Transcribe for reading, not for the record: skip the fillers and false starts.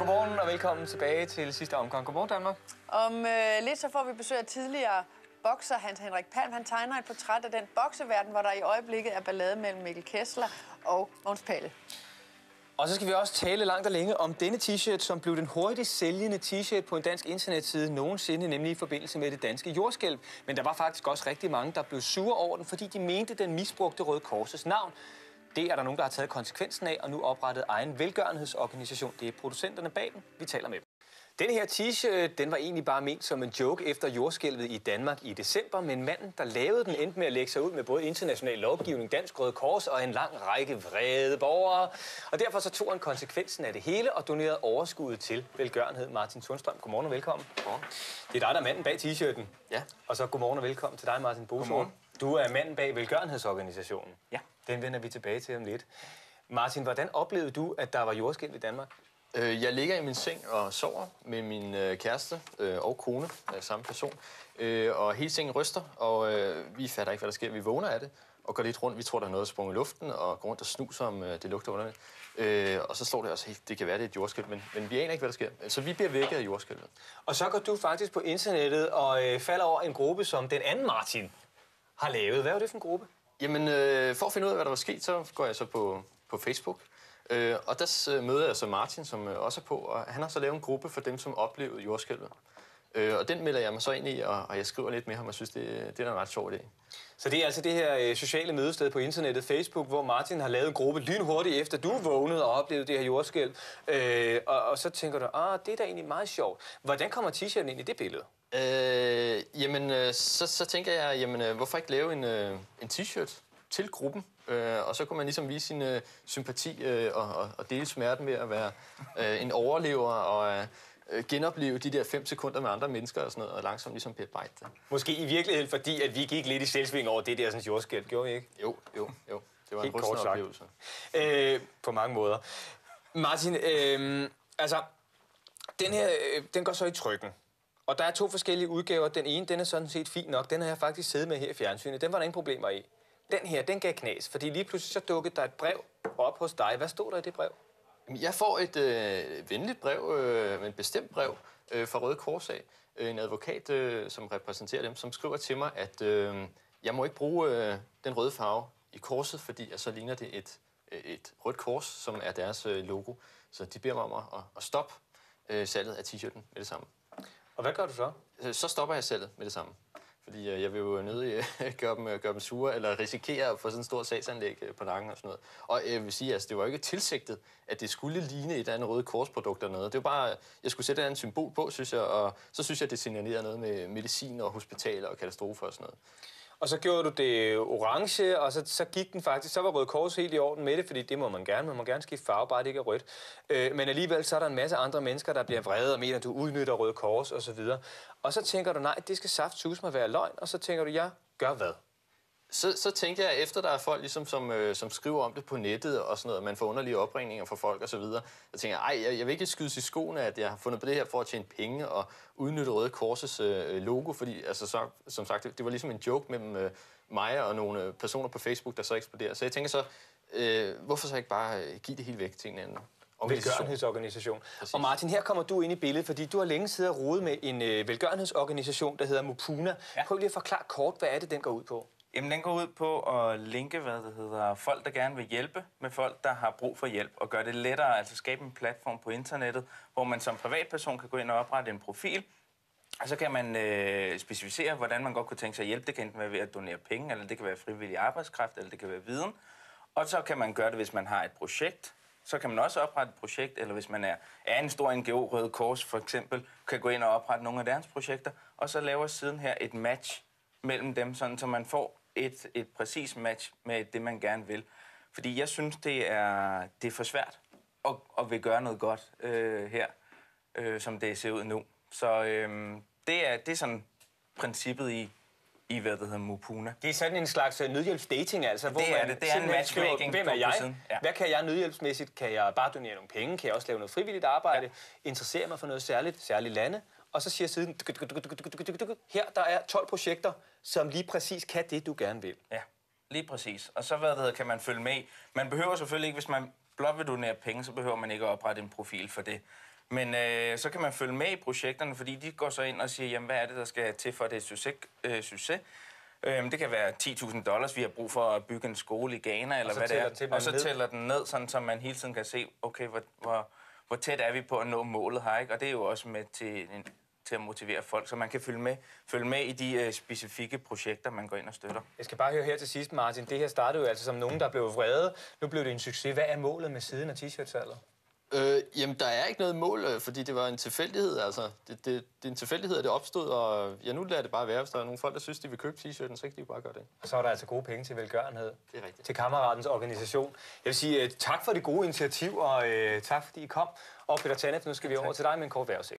godmorgen og velkommen tilbage til sidste omgang. Godmorgen, Danmark. Om lidt så får vi besøg af tidligere bokser Hans Henrik Palm. Han tegner et portræt af den bokseverden, hvor der i øjeblikket er ballade mellem Mikkel Kessler og Mogens Palle. Og så skal vi også tale langt og længe om denne t-shirt, som blev den hurtigst sælgende t-shirt på en dansk internetside nogensinde, nemlig i forbindelse med det danske jordskælv. Men der var faktisk også rigtig mange, der blev sure over den, fordi de mente, den misbrugte Røde Korsets navn. Det er der nogen, der har taget konsekvensen af, og nu oprettet egen velgørenhedsorganisation. Det er producenterne bag den, vi taler med. Denne her t-shirt, den var egentlig bare ment som en joke efter jordskælvet i Danmark i december, men manden, der lavede den, endte med at lægge sig ud med både international lovgivning, Dansk Røde Kors og en lang række vrede borgere. Og derfor så tog han konsekvensen af det hele og donerede overskuddet til velgørenhed. Martin Sundstrøm, godmorgen og velkommen. Godmorgen. Det er dig, der er manden bag t-shirten. Ja. Og så godmorgen og velkommen til dig, Martin Bosgaard. Du er manden bag velgørenhedsorganisationen. Ja. Den vender vi tilbage til om lidt. Martin, hvordan oplevede du, at der var jordskælv i Danmark? Jeg ligger i min seng og sover med min kæreste og kone, samme person. Og hele sengen ryster, og vi fatter ikke, hvad der sker. Vi vågner af det og går lidt rundt. Vi tror, der er noget sprunget i luften, og går rundt og snuser, om det lugter underligt. Og så slår det også, det kan være, det er et jordskælv, men vi aner ikke, hvad der sker. Så vi bliver vækket af jordskælvet. Og så går du faktisk på internettet og falder over en gruppe, som den anden Martin har lavet. Hvad var det for en gruppe? Jamen, for at finde ud af, hvad der var sket, så går jeg så på Facebook. Og der møder jeg så Martin, som også er på, og han har så lavet en gruppe for dem, som oplevede jordskælvet. Og den melder jeg mig så ind i, og jeg skriver lidt med ham, og synes, det er en ret sjov idé. Så det er altså det her sociale mødested på internettet, Facebook, hvor Martin har lavet en gruppe lynhurtigt efter du vågnede og oplevede det her jordskælv. Og så tænker du, det er da egentlig meget sjovt. Hvordan kommer t-shirten ind i det billede? Så tænker jeg, hvorfor ikke lave en t-shirt til gruppen? Og så kunne man ligesom vise sin sympati og dele smerten ved at være en overlever og genopleve de der 5 sekunder med andre mennesker og sådan noget, og langsomt ligesom bearbejde det. Måske i virkeligheden, fordi at vi gik lidt i selvsving over det der sådan jordskælv, gjorde vi ikke? Jo. Det var en rystende oplevelse. På mange måder. Martin, altså, den her, den går så i trykken. Og der er 2 forskellige udgaver. Den ene, den er sådan set fin nok. Den har jeg faktisk siddet med her i fjernsynet. Den var der ingen problemer i. Den her, den gav knas, fordi lige pludselig så dukkede der et brev op hos dig. Hvad stod der i det brev? Jeg får et venligt brev, et bestemt brev fra Røde Kors af. En advokat, som repræsenterer dem, som skriver til mig, at jeg må ikke bruge den røde farve i korset, fordi så ligner det et rødt kors, som er deres logo. Så de beder mig om at stoppe salget af t-shirten med det samme. Og hvad gør du så? Så stopper jeg salget med det samme. Fordi jeg vil jo nødig gøre dem sure, eller risikere at få sådan en stor sagsanlæg på nakken og sådan noget. Og jeg vil sige, altså, det var ikke tilsigtet, at det skulle ligne et andet Røde Kors-produkt eller noget. Det var bare, jeg skulle sætte et andet symbol på, synes jeg, og så synes jeg, det signalerede noget med medicin og hospitaler og katastrofer og sådan noget. Og så gjorde du det orange, og så gik den faktisk, så var Røde Kors helt i orden med det, fordi det må man gerne. Man må gerne skifte farve, bare det ikke er rødt. Men alligevel så er der en masse andre mennesker, der bliver vrede og mener, at du udnytter Røde Kors og så videre. Og så tænker du, nej, det skal saftsus mig være løgn, og så tænker du, ja, gør hvad? Så tænkte jeg, efter der er folk, ligesom, som skriver om det på nettet og sådan noget, man får underlige opringninger fra folk og så videre, så tænker jeg, jeg vil ikke skydes i skoene, at jeg har fundet på det her for at tjene penge og udnytte Røde Kors' logo, fordi altså, som sagt, det var ligesom en joke mellem mig og nogle personer på Facebook, der så eksploderer. Så jeg tænker så, hvorfor så ikke bare give det hele væk til en anden velgørenhedsorganisation. Og Martin, her kommer du ind i billedet, fordi du har længe siddet og rodet med en velgørenhedsorganisation, der hedder Mupuna. Ja. Prøv lige at forklare kort, hvad er det, den går ud på? Jamen, den går ud på at linke, folk, der gerne vil hjælpe med folk, der har brug for hjælp, og gøre det lettere, altså skabe en platform på internettet, hvor man som privatperson kan gå ind og oprette en profil, og så kan man specificere, hvordan man godt kunne tænke sig at hjælpe. Det kan enten være ved at donere penge, eller det kan være frivillig arbejdskraft, eller det kan være viden. Og så kan man gøre det, hvis man har et projekt. Så kan man også oprette et projekt, eller hvis man er en stor NGO, Røde Kors for eksempel, kan gå ind og oprette nogle af deres projekter, og så laver siden her et match mellem dem, sådan, så man får et præcis match med det, man gerne vil. Fordi jeg synes, det er for svært at vil gøre noget godt her, som det ser ud nu. Så det er sådan princippet i hvad det hedder, Mupuna. Det er sådan en slags nødhjælpsdating, altså, hvor det er en matchmaking. Hvem er jeg? Ja. Hvad kan jeg nødhjælpsmæssigt? Kan jeg bare donere nogle penge? Kan jeg også lave noget frivilligt arbejde? Ja. Interessere mig for noget særligt lande? Og så siger siden, her der er 12 projekter, som lige præcis kan det, du gerne vil. Ja, lige præcis. Og så kan man følge med. Man behøver selvfølgelig ikke, hvis man blot vil donere penge, så behøver man ikke at oprette en profil for det. Men så kan man følge med i projekterne, fordi de går så ind og siger, jamen, hvad er det, der skal til for, det er succes. Det kan være $10.000, vi har brug for at bygge en skole i Ghana, eller hvad det er. Og så tæller den ned, sådan, så man hele tiden kan se, okay, hvor tæt er vi på at nå målet her, ikke? Og det er jo også med til at motivere folk, så man kan følge med i de specifikke projekter, man går ind og støtter. Jeg skal bare høre her til sidst, Martin. Det her startede jo altså som nogen, der blev vrede. Nu blev det en succes. Hvad er målet med siden af t-shirt-salget? Jamen, der er ikke noget mål, fordi det var en tilfældighed. Altså, det er en tilfældighed, at det opstod, og nu lader det bare være. Hvis der er nogle folk, der synes, de vil købe t-shirten, så kan de bare gøre det. Og så er der altså gode penge til velgørenhed. Det er rigtigt. Til Kammeratens organisation. Jeg vil sige tak for det gode initiativ, og tak fordi I kom. Og Peter Tanef, nu skal vi over til dig med en kort vejrudsigt.